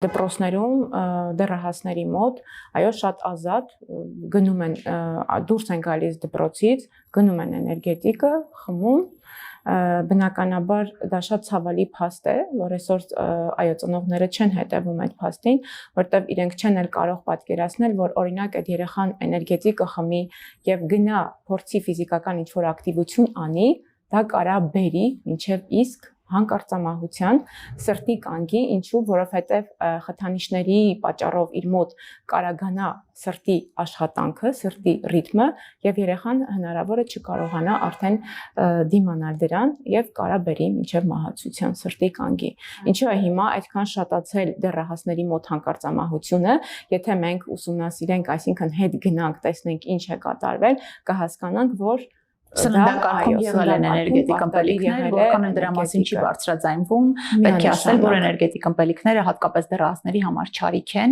Դպրոցներում դեռահասների մոտ այո շատ ազատ գնում են դուրս են գալիս դպրոցից, գնում են էներգետիկը, խմում, բնականաբար դա շատ ցավալի փաստ է, որ այսօր այո ծնողները չեն հետևում այդ փաստին, որտեղ իրենք չեն էլ կարող պատկերացնել, որ օրինակ այդ երեխան էներգետիկը խմի եւ գնա փորձի ֆիզիկական ինչ-որ ակտիվություն անի, դա կարա բերի մինչեւ իսկ հանկարծամահության, սրտի կանգի, ինչու, որովհետև խթանիչների պատճառով իր մոտ կարագանա սրտի աշխատանքը, սրտի ռիթմը եւ երեխան հնարավոր է չկարողանա արդեն դիմանալ դրան եւ կարա բերի մինչեւ մահացության սրտի կանգի։ Ինչու է հիմա այդքան շատացել դեռահասների մոտ հանկարծամահությունը, եթե մենք ուսումնասիրենք, այսինքն հետ գնանք, տեսնենք ինչ է կատարվել, կհասկանանք, որ Սննդակարգում եղել են էներգետիկ ըմպելիքներ, որքան են դրա մասին չի բարձրաձայնվում, պետք է ասել, որ էներգետիկ ըմպելիքները հատկապես դեռահասների համար չարիք են։